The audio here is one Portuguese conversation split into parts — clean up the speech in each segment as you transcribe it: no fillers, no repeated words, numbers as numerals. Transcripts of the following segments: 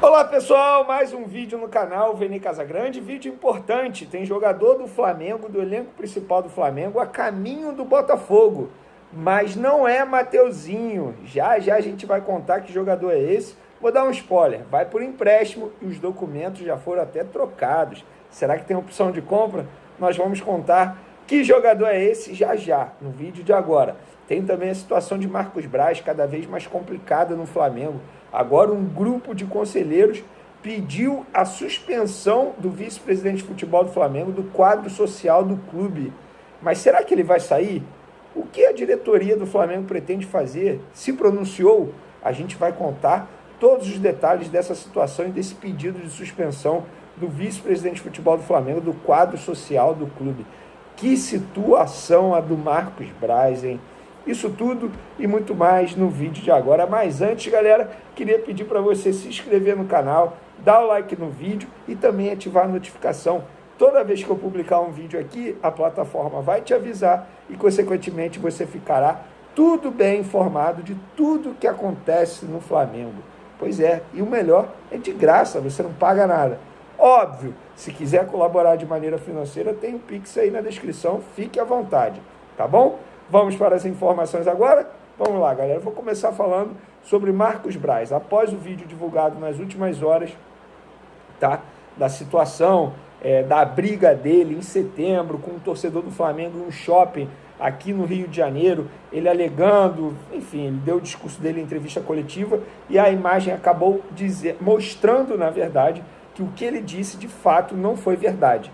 Olá pessoal, mais um vídeo no canal Veni Casagrande, vídeo importante, tem jogador do Flamengo, do elenco principal do Flamengo, a caminho do Botafogo, mas não é Mateuzinho, já a gente vai contar que jogador é esse, vou dar um spoiler, vai por empréstimo e os documentos já foram até trocados, será que tem opção de compra? Nós vamos contar que jogador é esse já, no vídeo de agora. Tem também a situação de Marcos Braz, cada vez mais complicada no Flamengo. Agora um grupo de conselheiros pediu a suspensão do vice-presidente de futebol do Flamengo, do quadro social do clube. Mas será que ele vai sair? O que a diretoria do Flamengo pretende fazer? Se pronunciou? A gente vai contar todos os detalhes dessa situação e desse pedido de suspensão do vice-presidente de futebol do Flamengo, do quadro social do clube. Que situação a do Marcos Braz, hein? Isso tudo e muito mais no vídeo de agora. Mas antes, galera, queria pedir para você se inscrever no canal, dar o like no vídeo e também ativar a notificação. Toda vez que eu publicar um vídeo aqui, a plataforma vai te avisar e, consequentemente, você ficará tudo bem informado de tudo que acontece no Flamengo. Pois é, e o melhor é de graça, você não paga nada. Óbvio, se quiser colaborar de maneira financeira, tem o Pix aí na descrição, fique à vontade, tá bom? Vamos para as informações agora? Vamos lá, galera. Eu vou começar falando sobre Marcos Braz. Após o vídeo divulgado nas últimas horas, tá? Da situação, da briga dele em setembro com um torcedor do Flamengo em um shopping aqui no Rio de Janeiro, ele alegando, enfim, ele deu o discurso dele em entrevista coletiva e a imagem acabou mostrando, na verdade, que o que ele disse de fato não foi verdade.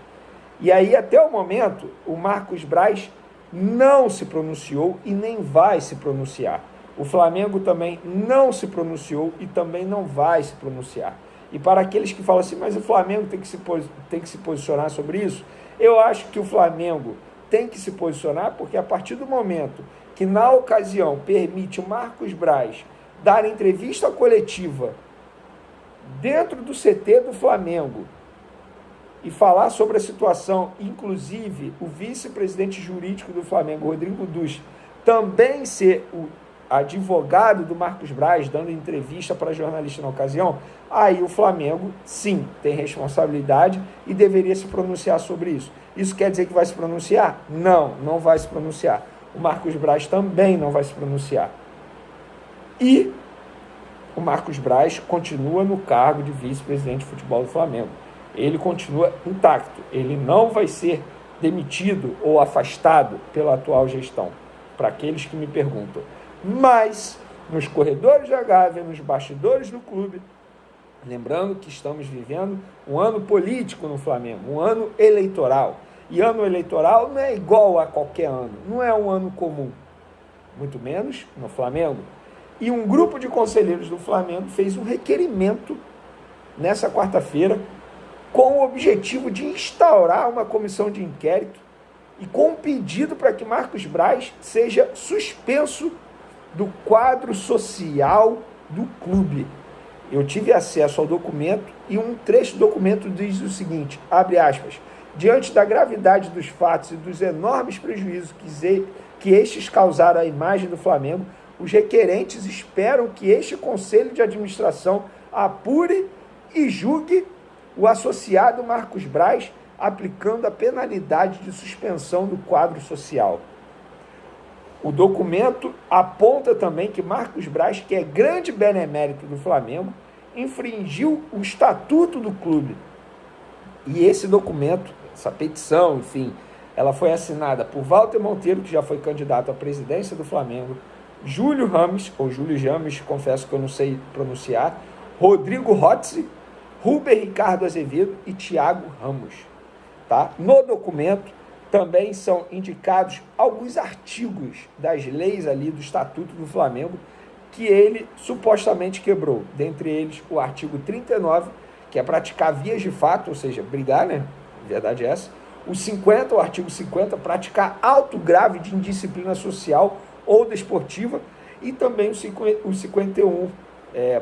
E aí, até o momento, o Marcos Braz não se pronunciou e nem vai se pronunciar. O Flamengo também não se pronunciou e também não vai se pronunciar. E para aqueles que falam assim, mas o Flamengo tem que se posicionar sobre isso, eu acho que o Flamengo tem que se posicionar porque a partir do momento que na ocasião permite o Marcos Braz dar entrevista coletiva dentro do CT do Flamengo e falar sobre a situação, inclusive o vice-presidente jurídico do Flamengo, Rodrigo Dus, também ser o advogado do Marcos Braz, dando entrevista para jornalista na ocasião, aí o Flamengo, sim, tem responsabilidade e deveria se pronunciar sobre isso. Isso quer dizer que vai se pronunciar? Não, não vai se pronunciar. O Marcos Braz também não vai se pronunciar. E o Marcos Braz continua no cargo de vice-presidente de futebol do Flamengo. Ele continua intacto, ele não vai ser demitido ou afastado pela atual gestão, para aqueles que me perguntam. Mas, nos corredores da Gávea, nos bastidores do clube, lembrando que estamos vivendo um ano político no Flamengo, um ano eleitoral. E ano eleitoral não é igual a qualquer ano, não é um ano comum, muito menos no Flamengo. E um grupo de conselheiros do Flamengo fez um requerimento nessa quarta-feira, com o objetivo de instaurar uma comissão de inquérito e com um pedido para que Marcos Braz seja suspenso do quadro social do clube. Eu tive acesso ao documento e um trecho do documento diz o seguinte, abre aspas, diante da gravidade dos fatos e dos enormes prejuízos que estes causaram à imagem do Flamengo, os requerentes esperam que este conselho de administração apure e julgue o associado Marcos Braz, aplicando a penalidade de suspensão do quadro social. O documento aponta também que Marcos Braz, que é grande benemérito do Flamengo, infringiu o estatuto do clube. E esse documento, essa petição, enfim, ela foi assinada por Walter Monteiro, que já foi candidato à presidência do Flamengo, Júlio Rames, ou Júlio James, confesso que eu não sei pronunciar, Rodrigo Rotzi, Ruber Ricardo Azevedo e Thiago Ramos. Tá? No documento também são indicados alguns artigos das leis ali do Estatuto do Flamengo que ele supostamente quebrou. Dentre eles o artigo 39, que é praticar vias de fato, ou seja, brigar, né? A verdade é essa. O artigo 50, praticar auto grave de indisciplina social ou desportiva. E também o 51,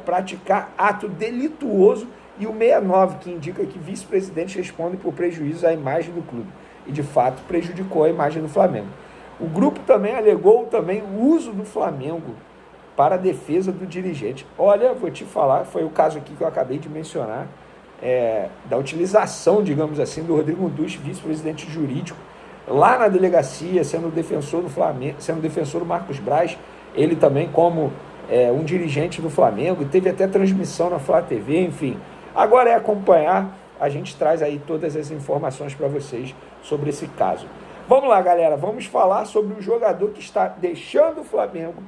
praticar ato delituoso. E o 69, que indica que vice-presidente responde por prejuízo à imagem do clube. E, de fato, prejudicou a imagem do Flamengo. O grupo também alegou o uso do Flamengo para a defesa do dirigente. Olha, vou te falar, foi o caso aqui que eu acabei de mencionar, da utilização, digamos assim, do Rodrigo Dusch, vice-presidente jurídico, lá na delegacia, sendo defensor do Flamengo, sendo defensor do Marcos Braz, ele também como um dirigente do Flamengo, e teve até transmissão na Flá TV, enfim. Agora é acompanhar, a gente traz aí todas as informações para vocês sobre esse caso. Vamos lá, galera, vamos falar sobre o jogador que está deixando o Flamengo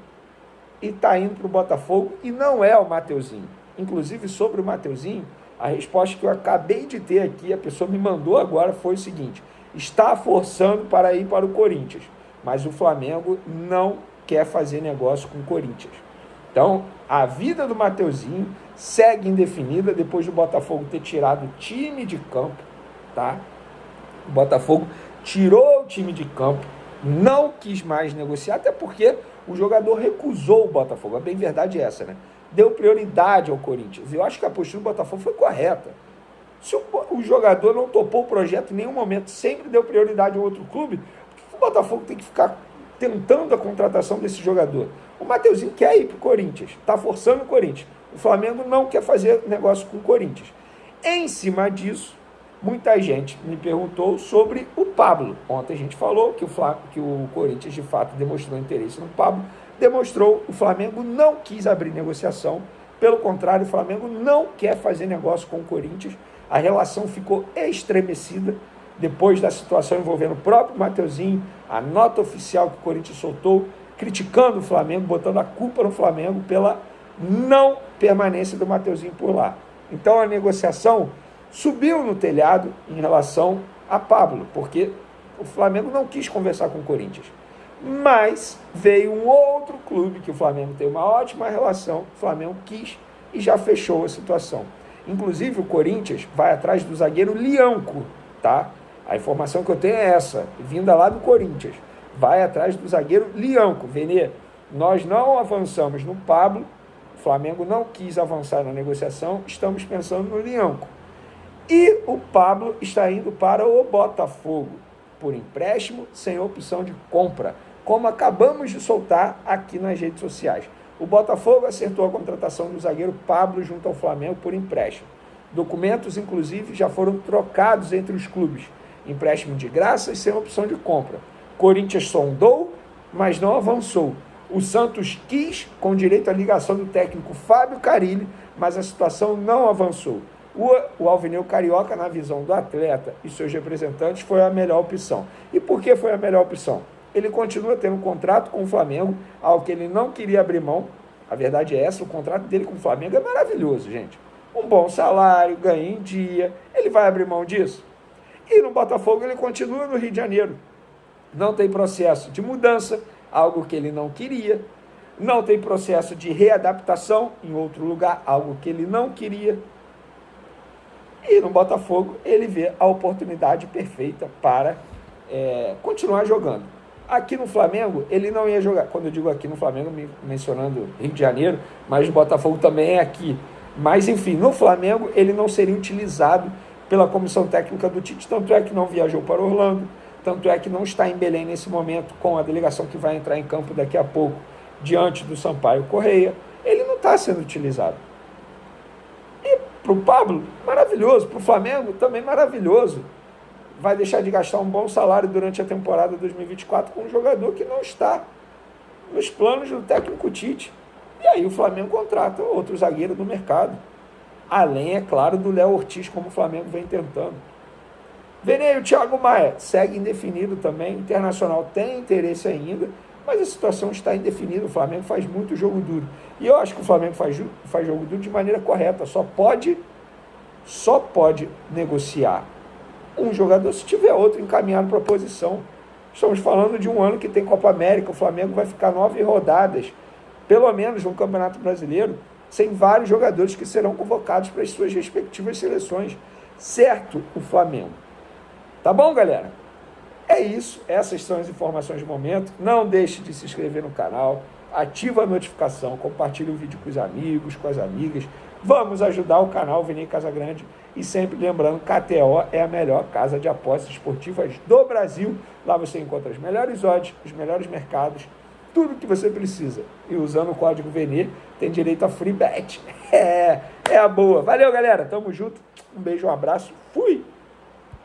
e está indo para o Botafogo, e não é o Mateuzinho. Inclusive, sobre o Mateuzinho, a resposta que eu acabei de ter aqui, a pessoa me mandou agora, foi o seguinte: está forçando para ir para o Corinthians, mas o Flamengo não quer fazer negócio com o Corinthians. Então, a vida do Mateuzinho segue indefinida depois do Botafogo ter tirado o time de campo, tá? O Botafogo tirou o time de campo, não quis mais negociar, até porque o jogador recusou o Botafogo. A bem verdade é essa, né? Deu prioridade ao Corinthians. Eu acho que a postura do Botafogo foi correta. Se o jogador não topou o projeto em nenhum momento, sempre deu prioridade ao outro clube, por que o Botafogo tem que ficar tentando a contratação desse jogador? O Mateuzinho quer ir para o Corinthians, está forçando o Corinthians. O Flamengo não quer fazer negócio com o Corinthians. Em cima disso, muita gente me perguntou sobre o Pablo. Ontem a gente falou que o Corinthians, de fato, demonstrou interesse no Pablo. Demonstrou, o Flamengo não quis abrir negociação. Pelo contrário, o Flamengo não quer fazer negócio com o Corinthians. A relação ficou estremecida depois da situação envolvendo o próprio Mateuzinho, a nota oficial que o Corinthians soltou, criticando o Flamengo, botando a culpa no Flamengo pela não permanência do Mateuzinho por lá. Então a negociação subiu no telhado em relação a Pablo, porque o Flamengo não quis conversar com o Corinthians. Mas veio um outro clube que o Flamengo tem uma ótima relação, o Flamengo quis e já fechou a situação. Inclusive o Corinthians vai atrás do zagueiro Lianco, tá? A informação que eu tenho é essa, vinda lá do Corinthians. Vai atrás do zagueiro Lianco. Venê, nós não avançamos no Pablo, o Flamengo não quis avançar na negociação, estamos pensando no Lianco. E o Pablo está indo para o Botafogo, por empréstimo, sem opção de compra, como acabamos de soltar aqui nas redes sociais. O Botafogo acertou a contratação do zagueiro Pablo junto ao Flamengo por empréstimo. Documentos, inclusive, já foram trocados entre os clubes. Empréstimo de graça e sem opção de compra. Corinthians sondou, mas não avançou. O Santos quis, com direito à ligação do técnico Fábio Carille, mas a situação não avançou. O Alvinegro Carioca, na visão do atleta e seus representantes, foi a melhor opção. E por que foi a melhor opção? Ele continua tendo um contrato com o Flamengo, ao que ele não queria abrir mão. A verdade é essa, o contrato dele com o Flamengo é maravilhoso, gente. Um bom salário, ganha em dia. Ele vai abrir mão disso? E no Botafogo ele continua no Rio de Janeiro. Não tem processo de mudança, algo que ele não queria. Não tem processo de readaptação em outro lugar, algo que ele não queria. E no Botafogo ele vê a oportunidade perfeita para continuar jogando. Aqui no Flamengo ele não ia jogar. Quando eu digo aqui no Flamengo, mencionando Rio de Janeiro, mas o Botafogo também é aqui. Mas enfim, no Flamengo ele não seria utilizado pela comissão técnica do Tite, tanto é que não viajou para Orlando, tanto é que não está em Belém nesse momento, com a delegação que vai entrar em campo daqui a pouco, diante do Sampaio Correia. Ele não está sendo utilizado. E para o Pablo, maravilhoso. Para o Flamengo, também maravilhoso. Vai deixar de gastar um bom salário durante a temporada 2024 com um jogador que não está nos planos do técnico Tite. E aí o Flamengo contrata outro zagueiro do mercado. Além, é claro, do Léo Ortiz, como o Flamengo vem tentando. Venê, o Thiago Maia segue indefinido também. Internacional tem interesse ainda, mas a situação está indefinida. O Flamengo faz muito jogo duro. E eu acho que o Flamengo faz jogo duro de maneira correta. Só pode negociar um jogador se tiver outro encaminhado para a posição. Estamos falando de um ano que tem Copa América. O Flamengo vai ficar 9 rodadas, pelo menos no Campeonato Brasileiro, sem vários jogadores que serão convocados para as suas respectivas seleções. Certo, o Flamengo. Tá bom, galera? É isso. Essas são as informações do momento. Não deixe de se inscrever no canal, ativa a notificação, compartilhe o vídeo com os amigos, com as amigas. Vamos ajudar o canal Venê Casagrande. E sempre lembrando, KTO é a melhor casa de apostas esportivas do Brasil. Lá você encontra as melhores odds, os melhores mercados, tudo que você precisa. E usando o código VNE, tem direito a free bet. É a boa. Valeu, galera. Tamo junto. Um beijo, um abraço. Fui!